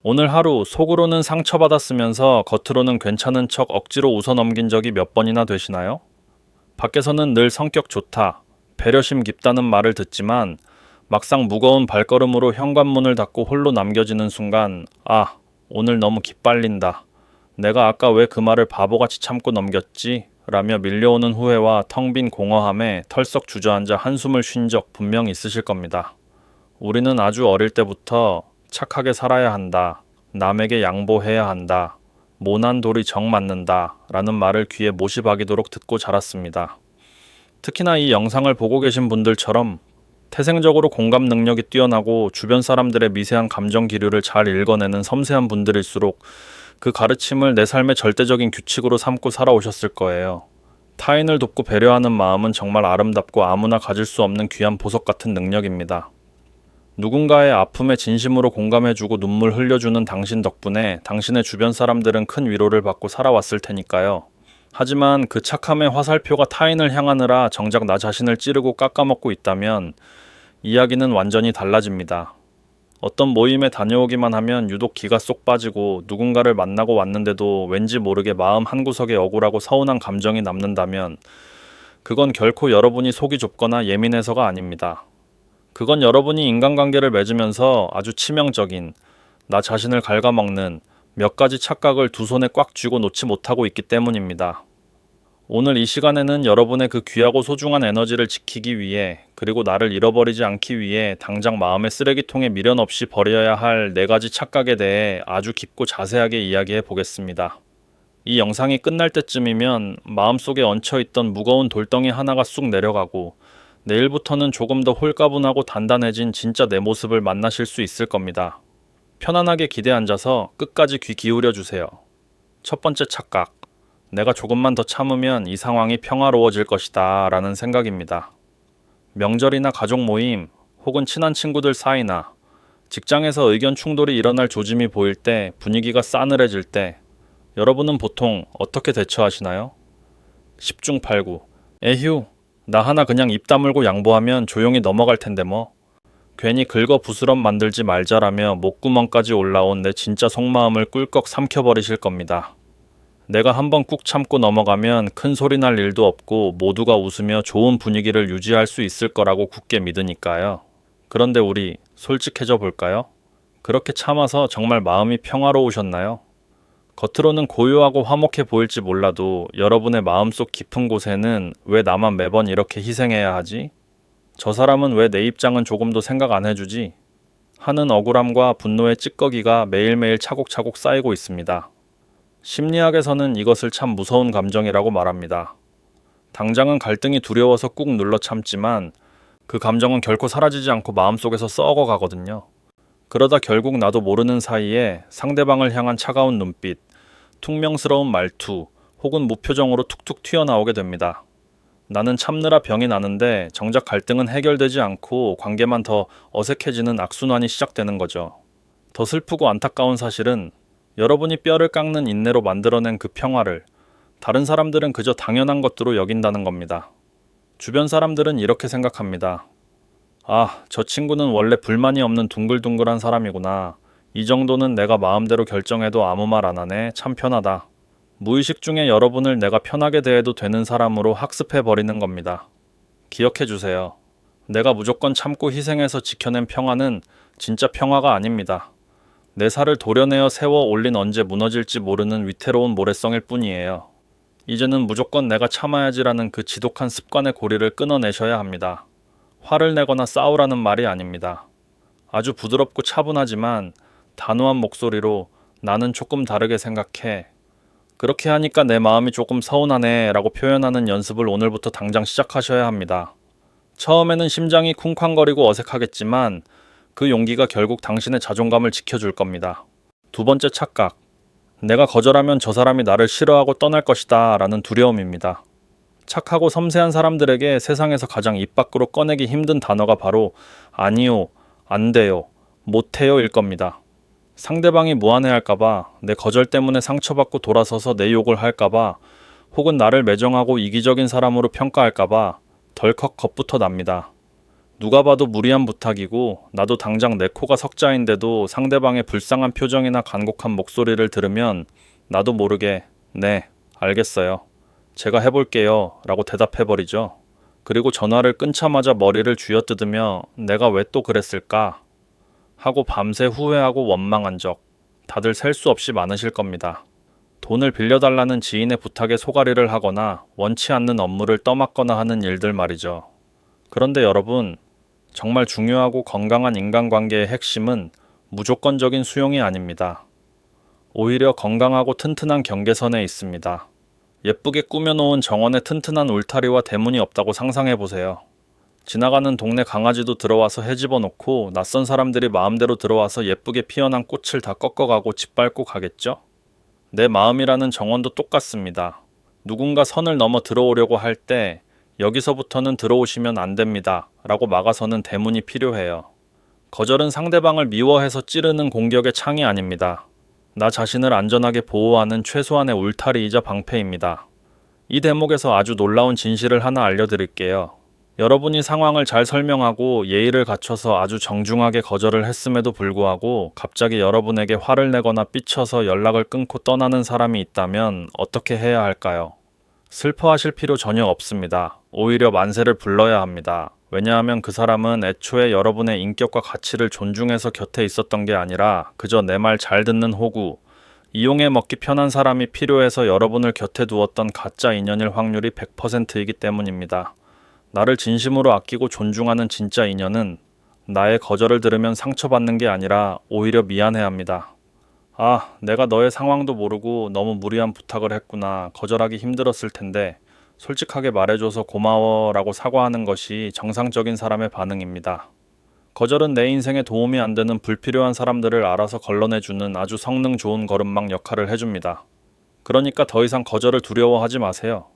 오늘 하루 속으로는 상처받았으면서 겉으로는 괜찮은 척 억지로 웃어넘긴 적이 몇 번이나 되시나요? 밖에서는 늘 성격 좋다, 배려심 깊다는 말을 듣지만 막상 무거운 발걸음으로 현관문을 닫고 홀로 남겨지는 순간 아, 오늘 너무 기빨린다. 내가 아까 왜 그 말을 바보같이 참고 넘겼지? 라며 밀려오는 후회와 텅 빈 공허함에 털썩 주저앉아 한숨을 쉰 적 분명 있으실 겁니다. 우리는 아주 어릴 때부터 착하게 살아야 한다, 남에게 양보해야 한다, 모난 돌이 정 맞는다 라는 말을 귀에 못이 박이도록 듣고 자랐습니다. 특히나 이 영상을 보고 계신 분들처럼 태생적으로 공감 능력이 뛰어나고 주변 사람들의 미세한 감정 기류를 잘 읽어내는 섬세한 분들일수록 그 가르침을 내 삶의 절대적인 규칙으로 삼고 살아오셨을 거예요. 타인을 돕고 배려하는 마음은 정말 아름답고 아무나 가질 수 없는 귀한 보석 같은 능력입니다. 누군가의 아픔에 진심으로 공감해주고 눈물 흘려주는 당신 덕분에 당신의 주변 사람들은 큰 위로를 받고 살아왔을 테니까요. 하지만 그 착함의 화살표가 타인을 향하느라 정작 나 자신을 찌르고 깎아먹고 있다면 이야기는 완전히 달라집니다. 어떤 모임에 다녀오기만 하면 유독 기가 쏙 빠지고 누군가를 만나고 왔는데도 왠지 모르게 마음 한구석에 억울하고 서운한 감정이 남는다면 그건 결코 여러분이 속이 좁거나 예민해서가 아닙니다. 그건 여러분이 인간관계를 맺으면서 아주 치명적인, 나 자신을 갉아먹는 몇 가지 착각을 두 손에 꽉 쥐고 놓지 못하고 있기 때문입니다. 오늘 이 시간에는 여러분의 그 귀하고 소중한 에너지를 지키기 위해, 그리고 나를 잃어버리지 않기 위해 당장 마음의 쓰레기통에 미련 없이 버려야 할 네 가지 착각에 대해 아주 깊고 자세하게 이야기해 보겠습니다. 이 영상이 끝날 때쯤이면 마음속에 얹혀있던 무거운 돌덩이 하나가 쑥 내려가고 내일부터는 조금 더 홀가분하고 단단해진 진짜 내 모습을 만나실 수 있을 겁니다. 편안하게 기대 앉아서 끝까지 귀 기울여 주세요. 첫 번째 착각. 내가 조금만 더 참으면 이 상황이 평화로워질 것이다 라는 생각입니다. 명절이나 가족 모임 혹은 친한 친구들 사이나 직장에서 의견 충돌이 일어날 조짐이 보일 때, 분위기가 싸늘해질 때 여러분은 보통 어떻게 대처하시나요? 10중 8구. 에휴, 나 하나 그냥 입 다물고 양보하면 조용히 넘어갈 텐데 뭐. 괜히 긁어 부스럼 만들지 말자라며 목구멍까지 올라온 내 진짜 속마음을 꿀꺽 삼켜버리실 겁니다. 내가 한번 꾹 참고 넘어가면 큰 소리 날 일도 없고 모두가 웃으며 좋은 분위기를 유지할 수 있을 거라고 굳게 믿으니까요. 그런데 우리 솔직해져 볼까요? 그렇게 참아서 정말 마음이 평화로우셨나요? 겉으로는 고요하고 화목해 보일지 몰라도 여러분의 마음속 깊은 곳에는 왜 나만 매번 이렇게 희생해야 하지? 저 사람은 왜 내 입장은 조금도 생각 안 해주지? 하는 억울함과 분노의 찌꺼기가 매일매일 차곡차곡 쌓이고 있습니다. 심리학에서는 이것을 참 무서운 감정이라고 말합니다. 당장은 갈등이 두려워서 꾹 눌러 참지만 그 감정은 결코 사라지지 않고 마음속에서 썩어가거든요. 그러다 결국 나도 모르는 사이에 상대방을 향한 차가운 눈빛, 퉁명스러운 말투 혹은 무표정으로 툭툭 튀어나오게 됩니다. 나는 참느라 병이 나는데 정작 갈등은 해결되지 않고 관계만 더 어색해지는 악순환이 시작되는 거죠. 더 슬프고 안타까운 사실은 여러분이 뼈를 깎는 인내로 만들어낸 그 평화를 다른 사람들은 그저 당연한 것으로 여긴다는 겁니다. 주변 사람들은 이렇게 생각합니다. 아, 저 친구는 원래 불만이 없는 둥글둥글한 사람이구나. 이 정도는 내가 마음대로 결정해도 아무 말 안 하네. 참 편하다. 무의식 중에 여러분을 내가 편하게 대해도 되는 사람으로 학습해버리는 겁니다. 기억해주세요. 내가 무조건 참고 희생해서 지켜낸 평화는 진짜 평화가 아닙니다. 내 살을 도려내어 세워 올린 언제 무너질지 모르는 위태로운 모래성일 뿐이에요. 이제는 무조건 내가 참아야지라는 그 지독한 습관의 고리를 끊어내셔야 합니다. 화를 내거나 싸우라는 말이 아닙니다. 아주 부드럽고 차분하지만 단호한 목소리로 나는 조금 다르게 생각해. 그렇게 하니까 내 마음이 조금 서운하네 라고 표현하는 연습을 오늘부터 당장 시작하셔야 합니다. 처음에는 심장이 쿵쾅거리고 어색하겠지만 그 용기가 결국 당신의 자존감을 지켜줄 겁니다. 두 번째 착각. 내가 거절하면 저 사람이 나를 싫어하고 떠날 것이다 라는 두려움입니다. 착하고 섬세한 사람들에게 세상에서 가장 입 밖으로 꺼내기 힘든 단어가 바로 아니요, 안 돼요, 못해요 일 겁니다. 상대방이 무안해할까봐, 내 거절 때문에 상처받고 돌아서서 내 욕을 할까봐, 혹은 나를 매정하고 이기적인 사람으로 평가할까봐 덜컥 겁부터 납니다. 누가 봐도 무리한 부탁이고 나도 당장 내 코가 석자인데도 상대방의 불쌍한 표정이나 간곡한 목소리를 들으면 나도 모르게 네, 알겠어요. 제가 해볼게요 라고 대답해버리죠. 그리고 전화를 끊자마자 머리를 쥐어뜯으며 내가 왜 또 그랬을까 하고 밤새 후회하고 원망한 적 다들 셀 수 없이 많으실 겁니다. 돈을 빌려달라는 지인의 부탁에 소가리를 하거나 원치 않는 업무를 떠맡거나 하는 일들 말이죠. 그런데 여러분, 정말 중요하고 건강한 인간관계의 핵심은 무조건적인 수용이 아닙니다. 오히려 건강하고 튼튼한 경계선에 있습니다. 예쁘게 꾸며놓은 정원에 튼튼한 울타리와 대문이 없다고 상상해보세요. 지나가는 동네 강아지도 들어와서 헤집어 놓고 낯선 사람들이 마음대로 들어와서 예쁘게 피어난 꽃을 다 꺾어가고 짓밟고 가겠죠? 내 마음이라는 정원도 똑같습니다. 누군가 선을 넘어 들어오려고 할 때 여기서부터는 들어오시면 안 됩니다 라고 막아서는 대문이 필요해요. 거절은 상대방을 미워해서 찌르는 공격의 창이 아닙니다. 나 자신을 안전하게 보호하는 최소한의 울타리이자 방패입니다. 이 대목에서 아주 놀라운 진실을 하나 알려드릴게요. 여러분이 상황을 잘 설명하고 예의를 갖춰서 아주 정중하게 거절을 했음에도 불구하고 갑자기 여러분에게 화를 내거나 삐쳐서 연락을 끊고 떠나는 사람이 있다면 어떻게 해야 할까요? 슬퍼하실 필요 전혀 없습니다. 오히려 만세를 불러야 합니다. 왜냐하면 그 사람은 애초에 여러분의 인격과 가치를 존중해서 곁에 있었던 게 아니라 그저 내 말 잘 듣는 호구, 이용해 먹기 편한 사람이 필요해서 여러분을 곁에 두었던 가짜 인연일 확률이 100%이기 때문입니다. 나를 진심으로 아끼고 존중하는 진짜 인연은 나의 거절을 들으면 상처받는 게 아니라 오히려 미안해합니다. 아, 내가 너의 상황도 모르고 너무 무리한 부탁을 했구나. 거절하기 힘들었을 텐데 솔직하게 말해줘서 고마워 라고 사과하는 것이 정상적인 사람의 반응입니다. 거절은 내 인생에 도움이 안 되는 불필요한 사람들을 알아서 걸러내주는 아주 성능 좋은 걸음막 역할을 해줍니다. 그러니까 더 이상 거절을 두려워하지 마세요.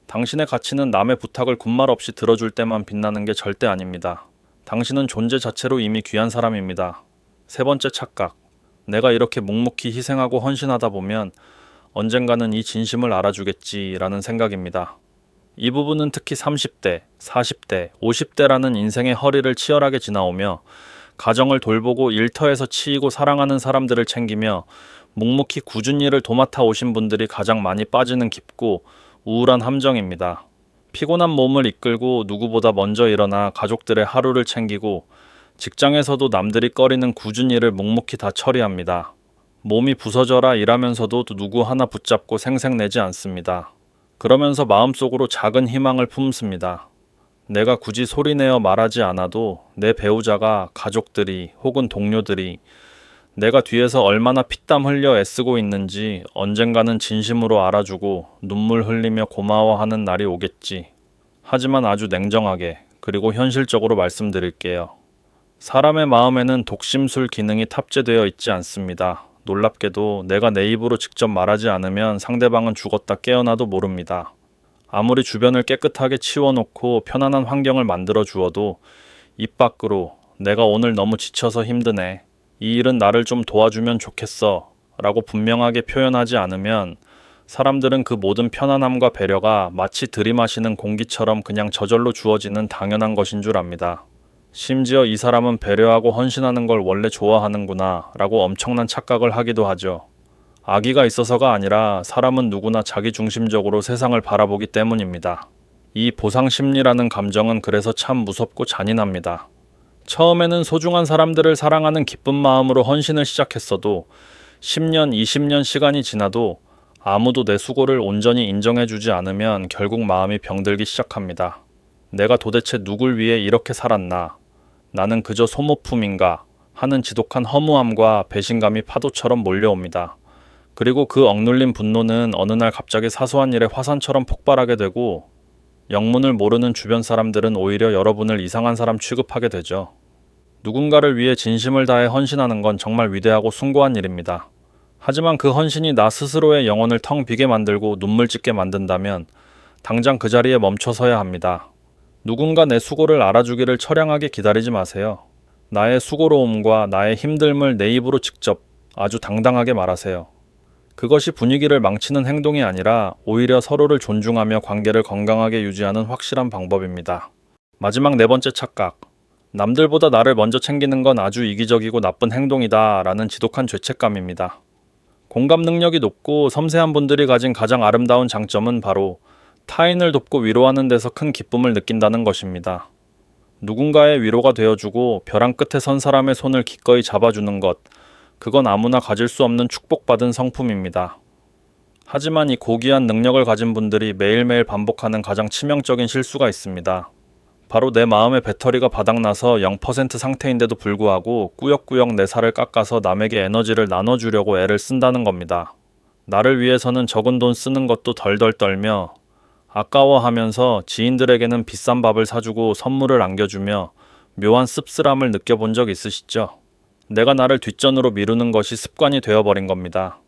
당신의 가치는 남의 부탁을 군말 없이 들어줄 때만 빛나는 게 절대 아닙니다. 당신은 존재 자체로 이미 귀한 사람입니다. 세 번째 착각. 내가 이렇게 묵묵히 희생하고 헌신하다 보면 언젠가는 이 진심을 알아주겠지라는 생각입니다. 이 부분은 특히 30대, 40대, 50대라는 인생의 허리를 치열하게 지나오며 가정을 돌보고 일터에서 치이고 사랑하는 사람들을 챙기며 묵묵히 굳은 일을 도맡아 오신 분들이 가장 많이 빠지는 깊고 우울한 함정입니다. 피곤한 몸을 이끌고 누구보다 먼저 일어나 가족들의 하루를 챙기고 직장에서도 남들이 꺼리는 굳은 일을 묵묵히 다 처리합니다. 몸이 부서져라 일하면서도 누구 하나 붙잡고 생색내지 않습니다. 그러면서 마음속으로 작은 희망을 품습니다. 내가 굳이 소리내어 말하지 않아도 내 배우자가, 가족들이 혹은 동료들이 내가 뒤에서 얼마나 피땀 흘려 애쓰고 있는지 언젠가는 진심으로 알아주고 눈물 흘리며 고마워하는 날이 오겠지. 하지만 아주 냉정하게 그리고 현실적으로 말씀드릴게요. 사람의 마음에는 독심술 기능이 탑재되어 있지 않습니다. 놀랍게도 내가 내 입으로 직접 말하지 않으면 상대방은 죽었다 깨어나도 모릅니다. 아무리 주변을 깨끗하게 치워놓고 편안한 환경을 만들어 주어도 입 밖으로 내가 오늘 너무 지쳐서 힘드네. 이 일은 나를 좀 도와주면 좋겠어 라고 분명하게 표현하지 않으면 사람들은 그 모든 편안함과 배려가 마치 들이마시는 공기처럼 그냥 저절로 주어지는 당연한 것인 줄 압니다. 심지어 이 사람은 배려하고 헌신하는 걸 원래 좋아하는구나 라고 엄청난 착각을 하기도 하죠. 악의가 있어서가 아니라 사람은 누구나 자기중심적으로 세상을 바라보기 때문입니다. 이 보상 심리라는 감정은 그래서 참 무섭고 잔인합니다. 처음에는 소중한 사람들을 사랑하는 기쁜 마음으로 헌신을 시작했어도 10년, 20년 시간이 지나도 아무도 내 수고를 온전히 인정해주지 않으면 결국 마음이 병들기 시작합니다. 내가 도대체 누굴 위해 이렇게 살았나? 나는 그저 소모품인가? 하는 지독한 허무함과 배신감이 파도처럼 몰려옵니다. 그리고 그 억눌린 분노는 어느 날 갑자기 사소한 일에 화산처럼 폭발하게 되고 영문을 모르는 주변 사람들은 오히려 여러분을 이상한 사람 취급하게 되죠. 누군가를 위해 진심을 다해 헌신하는 건 정말 위대하고 숭고한 일입니다. 하지만 그 헌신이 나 스스로의 영혼을 텅 비게 만들고 눈물 짓게 만든다면 당장 그 자리에 멈춰서야 합니다. 누군가 내 수고를 알아주기를 처량하게 기다리지 마세요. 나의 수고로움과 나의 힘듦을 내 입으로 직접 아주 당당하게 말하세요. 그것이 분위기를 망치는 행동이 아니라 오히려 서로를 존중하며 관계를 건강하게 유지하는 확실한 방법입니다. 마지막 네 번째 착각. 남들보다 나를 먼저 챙기는 건 아주 이기적이고 나쁜 행동이다 라는 지독한 죄책감입니다. 공감 능력이 높고 섬세한 분들이 가진 가장 아름다운 장점은 바로 타인을 돕고 위로하는 데서 큰 기쁨을 느낀다는 것입니다. 누군가의 위로가 되어주고 벼랑 끝에 선 사람의 손을 기꺼이 잡아주는 것, 그건 아무나 가질 수 없는 축복받은 성품입니다. 하지만 이 고귀한 능력을 가진 분들이 매일매일 반복하는 가장 치명적인 실수가 있습니다. 바로 내 마음의 배터리가 바닥나서 0% 상태인데도 불구하고 꾸역꾸역 내 살을 깎아서 남에게 에너지를 나눠주려고 애를 쓴다는 겁니다. 나를 위해서는 적은 돈 쓰는 것도 덜덜 떨며 아까워하면서 지인들에게는 비싼 밥을 사주고 선물을 안겨주며 묘한 씁쓸함을 느껴본 적 있으시죠? 내가 나를 뒷전으로 미루는 것이 습관이 되어버린 겁니다.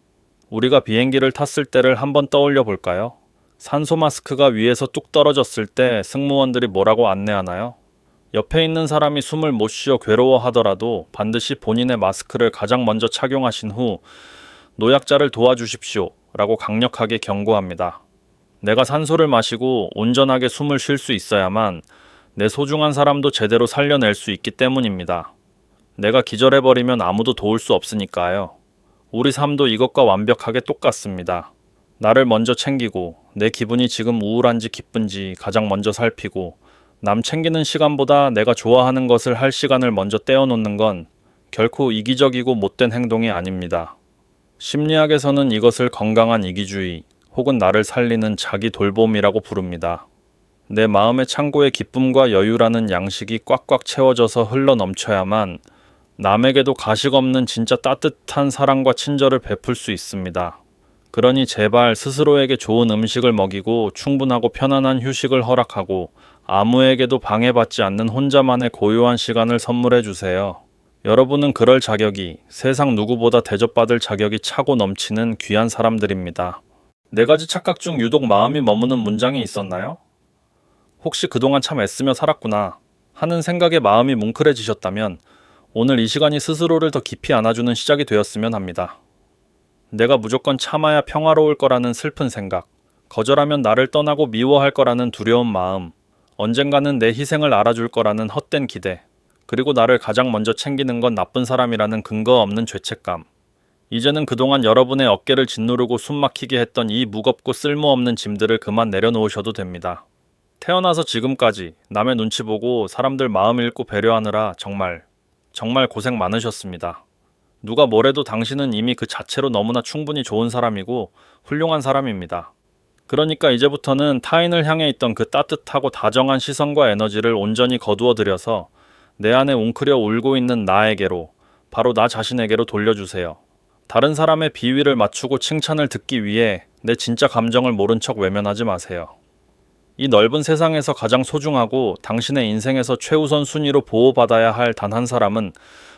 우리가 비행기를 탔을 때를 한번 떠올려 볼까요? 산소 마스크가 위에서 뚝 떨어졌을 때 승무원들이 뭐라고 안내하나요? 옆에 있는 사람이 숨을 못 쉬어 괴로워하더라도 반드시 본인의 마스크를 가장 먼저 착용하신 후 노약자를 도와주십시오 라고 강력하게 경고합니다. 내가 산소를 마시고 온전하게 숨을 쉴 수 있어야만 내 소중한 사람도 제대로 살려낼 수 있기 때문입니다. 내가 기절해버리면 아무도 도울 수 없으니까요. 우리 삶도 이것과 완벽하게 똑같습니다. 나를 먼저 챙기고 내 기분이 지금 우울한지 기쁜지 가장 먼저 살피고 남 챙기는 시간보다 내가 좋아하는 것을 할 시간을 먼저 떼어놓는 건 결코 이기적이고 못된 행동이 아닙니다. 심리학에서는 이것을 건강한 이기주의 혹은 나를 살리는 자기 돌봄이라고 부릅니다. 내 마음의 창고에 기쁨과 여유라는 양식이 꽉꽉 채워져서 흘러 넘쳐야만 남에게도 가식 없는 진짜 따뜻한 사랑과 친절을 베풀 수 있습니다. 그러니 제발 스스로에게 좋은 음식을 먹이고 충분하고 편안한 휴식을 허락하고 아무에게도 방해받지 않는 혼자만의 고요한 시간을 선물해 주세요. 여러분은 그럴 자격이, 세상 누구보다 대접받을 자격이 차고 넘치는 귀한 사람들입니다. 4가지 착각 중 유독 마음이 머무는 문장이 있었나요? 혹시 그동안 참 애쓰며 살았구나 하는 생각에 마음이 뭉클해지셨다면 오늘 이 시간이 스스로를 더 깊이 안아주는 시작이 되었으면 합니다. 내가 무조건 참아야 평화로울 거라는 슬픈 생각, 거절하면 나를 떠나고 미워할 거라는 두려운 마음, 언젠가는 내 희생을 알아줄 거라는 헛된 기대, 그리고 나를 가장 먼저 챙기는 건 나쁜 사람이라는 근거 없는 죄책감. 이제는 그동안 여러분의 어깨를 짓누르고 숨막히게 했던 이 무겁고 쓸모없는 짐들을 그만 내려놓으셔도 됩니다. 태어나서 지금까지 남의 눈치 보고 사람들 마음 읽고 배려하느라 정말 고생 많으셨습니다. 누가 뭐래도 당신은 이미 그 자체로 너무나 충분히 좋은 사람이고 훌륭한 사람입니다. 그러니까 이제부터는 타인을 향해 있던 그 따뜻하고 다정한 시선과 에너지를 온전히 거두어 들여서 내 안에 웅크려 울고 있는 나에게로, 바로 나 자신에게로 돌려주세요. 다른 사람의 비위를 맞추고 칭찬을 듣기 위해 내 진짜 감정을 모른 척 외면하지 마세요. 이 넓은 세상에서 가장 소중하고 당신의 인생에서 최우선 순위로 보호받아야 할 단 한 사람은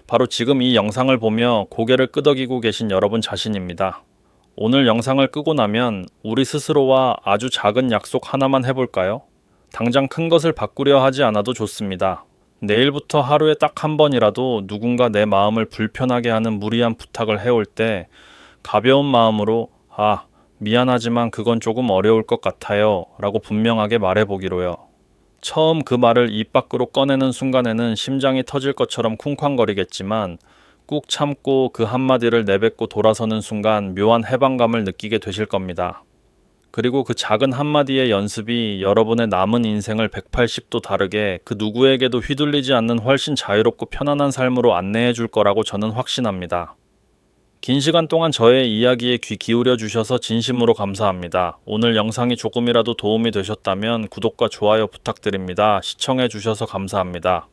바로 지금 이 영상을 보며 고개를 끄덕이고 계신 여러분 자신입니다. 오늘 영상을 끄고 나면 우리 스스로와 아주 작은 약속 하나만 해볼까요? 당장 큰 것을 바꾸려 하지 않아도 좋습니다. 내일부터 하루에 딱 한 번이라도 누군가 내 마음을 불편하게 하는 무리한 부탁을 해올 때 가벼운 마음으로 미안하지만 그건 조금 어려울 것 같아요 라고 분명하게 말해보기로요. 처음 그 말을 입 밖으로 꺼내는 순간에는 심장이 터질 것처럼 쿵쾅거리겠지만 꾹 참고 그 한마디를 내뱉고 돌아서는 순간 묘한 해방감을 느끼게 되실 겁니다. 그리고 그 작은 한마디의 연습이 여러분의 남은 인생을 180도 다르게 그 누구에게도 휘둘리지 않는 훨씬 자유롭고 편안한 삶으로 안내해 줄 거라고 저는 확신합니다. 긴 시간 동안 저의 이야기에 귀 기울여 주셔서 진심으로 감사합니다. 오늘 영상이 조금이라도 도움이 되셨다면 구독과 좋아요 부탁드립니다. 시청해 주셔서 감사합니다.